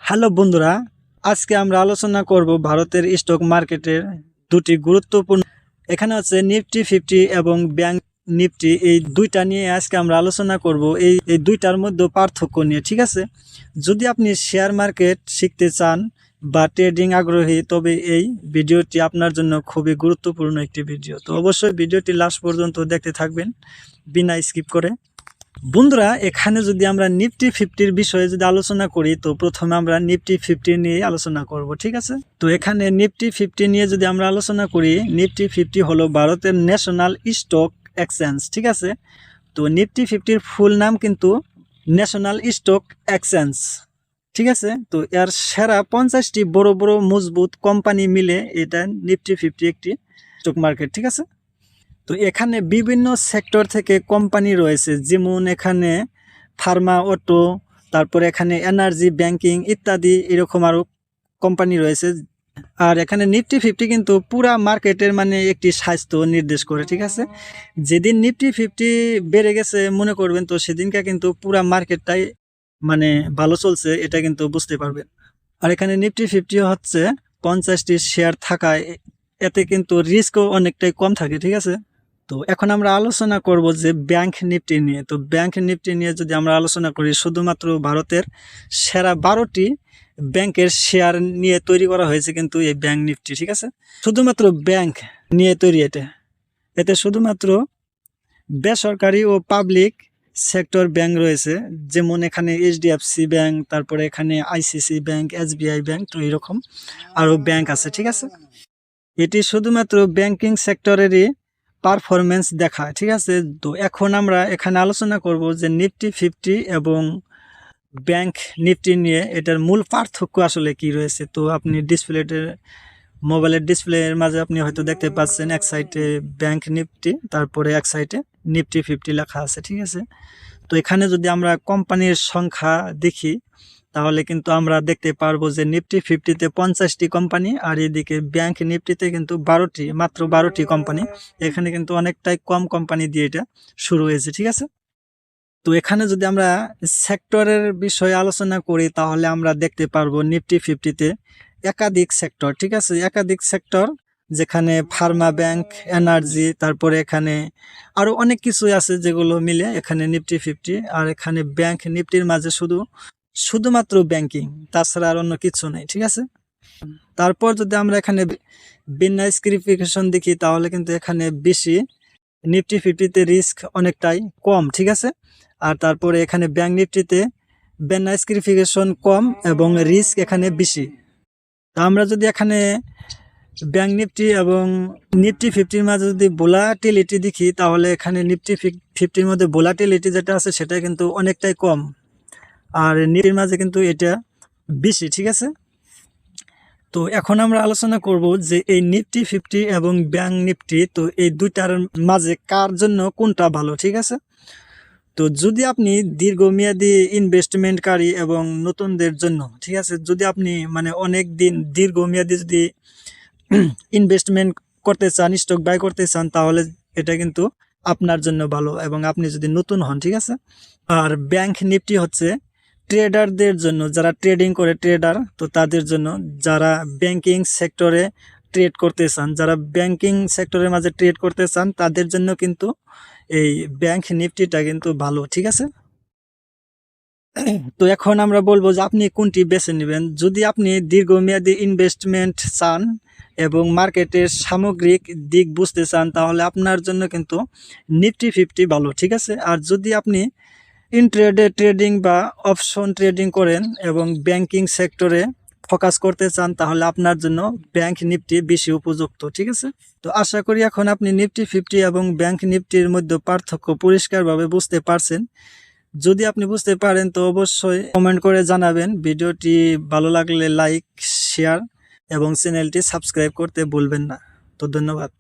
Hello বন্ধুরা, আজকে আমরা আলোচনা করব ভারতের স্টক মার্কেটের দুটি গুরুত্বপূর্ণ এখানে হচ্ছে নিফটি 50 এবং ব্যাংক নিফটি, এই দুইটা নিয়ে আজকে আমরা আলোচনা করব এই দুইটার মধ্যে পার্থক্য নিয়ে। ঠিক আছে, যদি আপনি শেয়ার মার্কেট শিখতে চান বা ট্রেডিং আগ্রহী, তবে এই ভিডিওটি আপনার জন্য খুবই গুরুত্বপূর্ণ একটি ভিডিও। তো অবশ্যই ভিডিওটি লাস্ট পর্যন্ত দেখতে থাকবেন বিনা স্কিপ করে। বন্ধুরা, এখানে যদি আমরা নিফটি 50-র বিষয়ে যদি আলোচনা করি, তো প্রথমে আমরা নিফটি 50 নিয়ে আলোচনা করব। ঠিক আছে, তো এখানে নিফটি 50 নিয়ে যদি আমরা আলোচনা করি, নিফটি 50 হলো ভারতের ন্যাশনাল স্টক এক্সচেঞ্জ। ঠিক আছে, তো নিফটি 50-র ফুল নাম কিন্তু ন্যাশনাল স্টক এক্সচেঞ্জ। ঠিক আছে, তো এর সেরা 50টি বড় বড় মজবুত কোম্পানি মিলে এটা নিফটি 50 একটি স্টক মার্কেট। ঠিক আছে, তো এখানে বিভিন্ন সেক্টর থেকে কোম্পানি রয়েছে, যেমন এখানে ফার্মা, অটো, তারপরে এখানে এনার্জি, ব্যাংকিং ইত্যাদি এরকম আরও কোম্পানি রয়েছে। আর এখানে নিফটি 50 কিন্তু পুরা মার্কেটের মানে একটি স্বাস্থ্য নির্দেশ করে। ঠিক আছে, যেদিন নিফটি 50 বেড়ে গেছে মনে করবেন, তো সেদিনকে কিন্তু পুরা মার্কেটটাই মানে ভালো চলছে, এটা কিন্তু বুঝতে পারবেন। আর এখানে নিফটি 50 হচ্ছে 50টি শেয়ার থাকায় এতে কিন্তু রিস্কও অনেকটাই কম থাকে। ঠিক আছে, তো এখন আমরা আলোচনা করব যে ব্যাংক নিফটি নিয়ে। তো ব্যাংক নিফটি নিয়ে যদি আমরা আলোচনা করি, শুধুমাত্র ভারতের সেরা 12টি ব্যাংকের শেয়ার নিয়ে তৈরি করা হয়েছে কিন্তু এই ব্যাংক নিফটি। ঠিক আছে, শুধুমাত্র ব্যাংক নিয়ে তৈরি। এতে শুধুমাত্র বেসরকারি ও পাবলিক সেক্টর ব্যাংক রয়েছে, যেমন এখানে এইচডিএফসি ব্যাংক, তারপরে এখানে আইসিসি ব্যাংক, এসবিআই ব্যাংক, তো এরকম আরও ব্যাংক আছে। ঠিক আছে, এটি শুধুমাত্র ব্যাংকিং সেক্টরেরই পারফরমেন্স দেখায়। ঠিক আছে, তো এখন আমরা এখানে আলোচনা করব যে নিফটি 50 এবং ব্যাংক নিফটি নিয়ে এটার মূল পার্থক্য আসলে কি রয়েছে। তো আপনি মোবাইলের ডিসপ্লের মাঝে আপনি হয়তো দেখতে পাচ্ছেন এক সাইডে ব্যাংক নিফটি, তারপরে এক সাইডে নিফটি 50 লেখা আছে। ঠিক আছে, তো এখানে যদি আমরা কোম্পানির সংখ্যা দেখি, তাহলে কিন্তু আমরা দেখতে পারবো যে নিফটি 50-তে 50টি কোম্পানি, আর এদিকে ব্যাংক নিফটিতে কিন্তু মাত্র 12টি কোম্পানি। এখানে কিন্তু অনেকটাই কম কোম্পানি দিয়ে এটা শুরু হয়েছে। ঠিক আছে, তো এখানে যদি আমরা সেক্টরের বিষয়ে আলোচনা করি, তাহলে আমরা দেখতে পারবো নিফটি 50-তে একাধিক সেক্টর। ঠিক আছে, একাধিক সেক্টর, যেখানে ফার্মা, ব্যাংক, এনার্জি, তারপরে এখানে আরও অনেক কিছু আছে যেগুলো মিলে এখানে নিফটি 50। আর এখানে ব্যাংক নিফটির মাঝে শুধুমাত্র ব্যাংকিং, তাছাড়া আর অন্য কিছু নেই। ঠিক আছে, তারপর যদি আমরা এখানে বিন্যাস স্ক্রিফিকেশন দেখি, তাহলে কিন্তু এখানে বেশি নিফটি 50-তে রিস্ক অনেকটাই কম। ঠিক আছে, আর তারপরে এখানে ব্যাংক নিফটিতে বিন্যাস স্ক্রিফিকেশন কম এবং রিস্ক এখানে বেশি। তা আমরা যদি এখানে ব্যাংক নিফটি এবং নিফটি 50-র মাঝে যদি ভোলাটিলিটি দেখি, তাহলে এখানে নিফটি 50-র মধ্যে ভোলাটিলিটি যেটা আছে সেটা কিন্তু অনেকটাই কম, আর নিফটির মাঝে কিন্তু এটা বেশি। ঠিক আছে, তো এখন আমরা আলোচনা করব যে এই নিফটি 50 এবং ব্যাংক নিফটি, তো এই দুইটার মাঝে কার জন্য কোনটা ভালো। ঠিক আছে, তো যদি আপনি দীর্ঘমেয়াদী ইনভেস্টমেন্টকারী এবং নতুনদের জন্য, ঠিক আছে, যদি আপনি মানে অনেক দিন দীর্ঘমেয়াদী যদি ইনভেস্টমেন্ট করতে চান, স্টক বাই করতে চান, তাহলে এটা কিন্তু আপনার জন্য ভালো, এবং আপনি যদি নতুন হন। ঠিক আছে, আর ব্যাংক নিফটি হচ্ছে ট্রেডারদের জন্য, যারা ট্রেডিং করে, ট্রেডার, তো তাদের জন্য, যারা ব্যাংকিং সেক্টরে ট্রেড করতে চান, যারা ব্যাংকিং সেক্টরের মাঝে ট্রেড করতে চান, তাদের জন্য কিন্তু এই ব্যাংক নিফটিটা কিন্তু ভালো। ঠিক আছে, তো এখন আমরা বলবো যে আপনি কোনটি বেছে নেবেন। যদি আপনি দীর্ঘমেয়াদী ইনভেস্টমেন্ট চান এবং মার্কেটের সামগ্রিক দিক বুঝতে চান, তাহলে আপনার জন্য কিন্তু নিফটি 50 ভালো। ঠিক আছে, আর যদি আপনি ইনট্রেডে ট্রেডিং বা অপশন ট্রেডিং করেন এবং ব্যাংকিং সেক্টরে ফোকাস করতে চান, তাহলে আপনার জন্য ব্যাংক নিফটি বেশি উপযুক্ত। ঠিক আছে, তো আশা করি এখন আপনি নিফটি 50 এবং ব্যাংক নিফটির মধ্যে পার্থক্য পরিষ্কারভাবে বুঝতে পারছেন। যদি আপনি বুঝতে পারেন, তো অবশ্যই কমেন্ট করে জানাবেন। ভিডিওটি ভালো লাগলে লাইক, শেয়ার এবং চ্যানেলটি সাবস্ক্রাইব করতে ভুলবেন না। তো ধন্যবাদ।